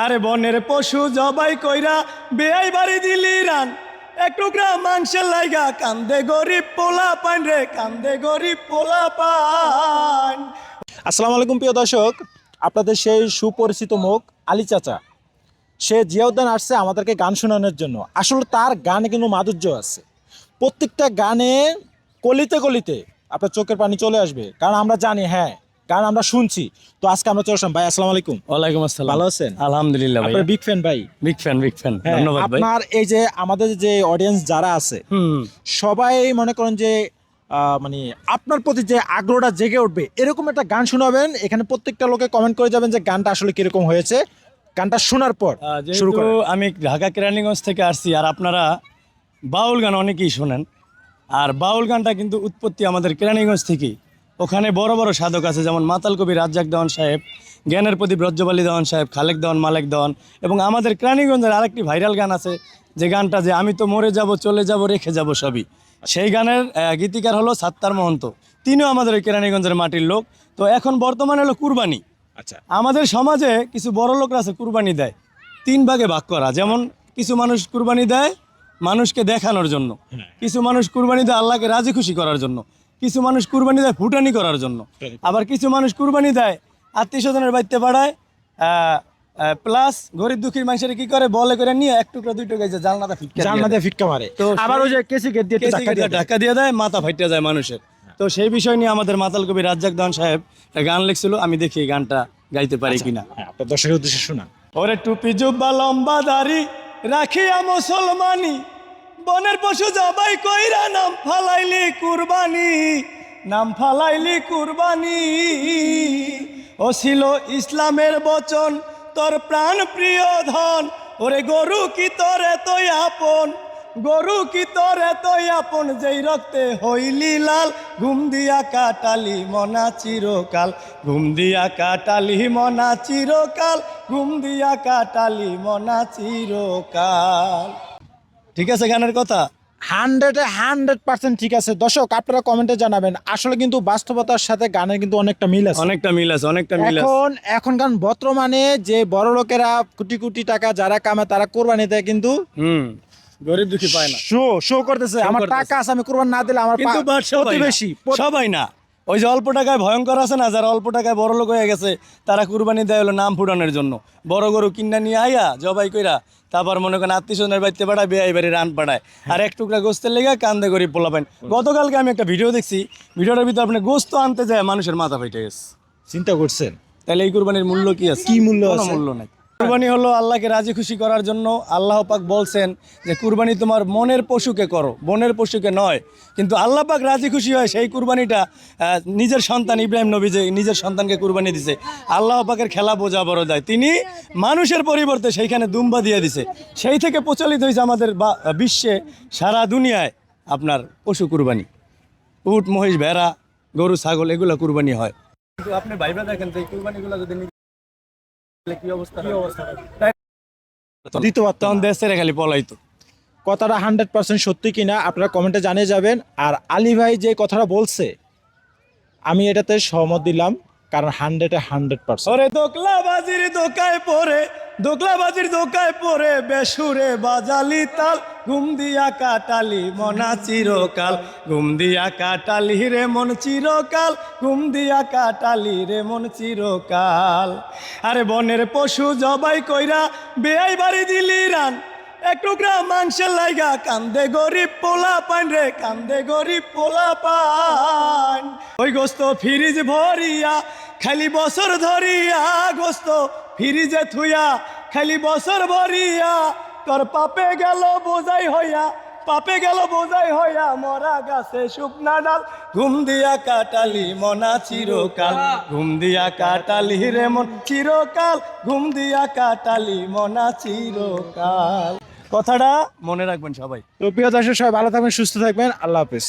আরে বনের পশু জবাই কইরা বেআই বাড়ি দিলি রান, এক টুকরা মাংসের লাইগা কান্দে গরিব পোলা পান রে, কান্দে গরিব পোলা পান। আসসালামু আলাইকুম প্রিয় দর্শক, আপনাদের সেই সুপরিচিত মুখ আলী চাচা। সে জিয়াউদ্দিন আসছে আমাদেরকে গান শোনানোর জন্য। আসলে তার গানে কিন্তু মাধুর্য আছে, প্রত্যেকটা গানে কলিতে কলিতে আপনার চোখের পানি চলে আসবে, কারণ আমরা জানি হ্যাঁ গান আমরা শুনছি। তো আজকে আমরা চলে আসলাম। ভাই আসসালামু আলাইকুম। ওয়ালাইকুম আসসালাম। ভালো আছেন? আলহামদুলিল্লাহ ভাই। আপনার বিগ ফ্যান ভাই। বিগ ফ্যান হ্যাঁ, ধন্যবাদ ভাই। আপনার এই যে আমাদের যে অডিয়েন্স যারা আছে সবাই মনে করেন যে মানে আপনার প্রতি যে আগ্রহটা জেগে উঠবে এরকম একটা গান শোনাবেন। এখানে প্রত্যেকটা লোকে কমেন্ট করে যাবেন যে গানটা আসলে কিরকম হয়েছে। গানটা শোনার পর শুরু যেহেতু করেন। আমি ঢাকা কেরানীগঞ্জ থেকে আসছি, আর আপনারা বাউল গান অনেকেই শোনেন, আর বাউল গানটা কিন্তু উৎপত্তি আমাদের কেরানীগঞ্জ থেকেই। ওখানে বড় বড় সাধক আছে, যেমন মাতাল কবি রাজ্জাক দেওয়ান সাহেব, জ্ঞানের প্রদীপ রজ্জবালী দেওয়ান সাহেব, খালেক দেওয়ান, মালেক দেওয়ান, এবং আমাদের কেরানীগঞ্জের আরেকটি ভাইরাল গান আছে, যে গানটা যে আমি তো মরে যাব চলে যাব রেখে যাব সবই, সেই গানের গীতিকার হলো সাত্তার মহন্ত। তিনিও আমাদের ওই কেরানীগঞ্জের মাটির লোক। তো এখন বর্তমানে হলো কুরবানি। আচ্ছা, আমাদের সমাজে কিছু বড় লোকরা আছে কুরবানি দেয়, তিন ভাগে ভাগ করা। যেমন কিছু মানুষ কুরবানি দেয় মানুষকে দেখানোর জন্য, কিছু মানুষ কুরবানি দেয় আল্লাহকে রাজি খুশি করার জন্য, কিছু মানুষ কুরবানি দেয় ফুটানি করার জন্য, আবার কিছু মানুষ কুরবানি দেয় আত্মীয় স্বজনের বাড়িতে পাঠায়, প্লাস গরিব দুঃখীর মানুষের কি করে বলে করে নিয়ে এক টুকরা দুই টুকরা জালনাতে ফিক্কা মারে। তো আবার ওই যে কেসি গেট দিয়ে ধাক্কা দিয়ে দেয়, মাথা ফাইটে যায় মানুষের। তো সেই বিষয় নিয়ে আমাদের মাতাল কবি রাজ্জাক দেওয়ান সাহেব একটা গান লিখছিল, আমি দেখি এই গানটা গাইতে পারি কিনা। আপনার দর্শকের উদ্দেশ্যে শোনান। ওরে টুপি জুব্বা লম্বা দাড়ি রাখিয়া মুসলমানি, বনের পশু জবাই কইরা নাম ফালাইলি কুরবানি, নাম ফালাইলি কুরবানি। ও ছিল ইসলামের বচন তোর প্রাণ প্রিয় ধন, ওরে গরু কি তোর এতই আপন, গরু কি তোর এতই আপন, যেই রক্তে হইলি লাল, ঘুম দিয়া কাটালি মনা চিরকাল, ঘুম দিয়া কাটালি মনা চিরকাল, ঘুম দিয়া কাটালি মনা চিরকাল। ঠিক আছে গানের কথা? 100% ঠিক আছে। দর্শক আপনারা কমেন্টে জানাবেন, আসলে কিন্তু বাস্তবতার সাথে গানের কিন্তু অনেকটা মিল আছে। অনেকটা মিল আছে। এখন গান বর্তমানে যে বড় লোকেরা কোটি কোটি টাকা যারা কামায় তারা কোরবানি দেয়, কিন্তু গরিব দুঃখী পায় না, শো করতেছে আমার টাকা আছে, আমি কোরবানি না দিলে আমার কিন্তু প্রতিবেশী সবাই না। ওই যে অল্প টাকায় ভয়ঙ্কর আছে না, যারা অল্প টাকায় বড় লোক হয়ে গেছে, তারা কুরবানি দেয় হলো নাম ফুটানোর জন্য। বড় গরু কিনা নিয়ে আইয়া জবাই কইরা তারপর মনে করেন আত্মীয় স্বজনের বাড়িতে পাঠায়, বেআই বাড়ি রান পাঠায়, আর এক টুকরা গোস্তের লেগে কান্দে গরিব পোলাপাইন। গতকালকে আমি একটা ভিডিও দেখছি, ভিডিওটার ভিতরে আপনি গোস্ত আনতে যায় মানুষের মাথা ফেটে গেছে। চিন্তা করছেন তাহলে এই কুরবানির মূল্য কি আছে? কি মূল্য কোনো আছে? মূল্য নাই। কুরবানি হলো আল্লাহকে রাজি খুশি করার জন্য। আল্লাহ পাক বলছেন যে কুরবানি তোমার মনের পশুকে করো, বনের পশুকে নয়। কিন্তু আল্লাহ পাক রাজি খুশি হয় সেই কুরবানিটা নিজের সন্তান ইব্রাহিম নবী যে নিজের সন্তানকে কুরবানি দিছে, আল্লাহ পাকের খেলা বোঝা বড় যায়। তিনি মানুষের পরিবর্তে সেইখানে দুম্বা দিয়ে দিছে। সেই থেকে প্রচলিত হয়েছে আমাদের বিশ্বে, সারা দুনিয়ায় আপনার পশু কুরবানি, উট মহিষ ভেড়া গরু ছাগল এগুলো কুরবানি হয়। কিন্তু আপনি ভাইবা দেখেন তো এই কুরবানিগুলো যদি কি অবস্থা দিতে পারতাম তখন না। দেশ ছেড়ে খালি পলাইতো। কথাটা 100% সত্যি কিনা আপনারা কমেন্টে জানিয়ে যাবেন। আর আলী ভাই যে কথাটা বলছে আমি এটাতে সহমত দিলাম, কারণ 100% ওরে দোকলাবাজির দোকায় পড়ে, দোকলাবাজির দোকায় পড়ে বেসুরে বাজালি তাল, ঘুম দিয়া কাটালি মনা চিরকাল, ঘুম দিয়া কাটালি রে মন চিরকাল, ঘুম দিয়া কাটালি রে মন চিরকাল। আরে বনের পশু জবাই কইরা বেআই বাড়ি দিলি রান, এক টুকরা মাংসের লাইগা কান্দে গরিব পোলা পান রে, কান্দে গরিব পোলা পান। ওই গোস্ত ফ্রিজ ভরিয়া খালি বছর ধরিয়া, গোস্ত ফ্রিজে থুইয়া খালি বছর ভরিয়া, তোর পাপে গেল বোঝাই হইয়া, পাপে গেল বোঝাই হইয়া, মরা গাছে শুকনা ডাল, ঘুম দিয়া কাটালি মনা চিরকাল, ঘুম দিয়া কাটালি রে মন চিরকাল, ঘুম দিয়া কাটালি মনা চিরকাল। কথাটা মনে রাখবেন সবাই। তো প্রিয় দর্শক সবাই ভালো থাকবেন, সুস্থ থাকবেন, আল্লাহ হাফেজ।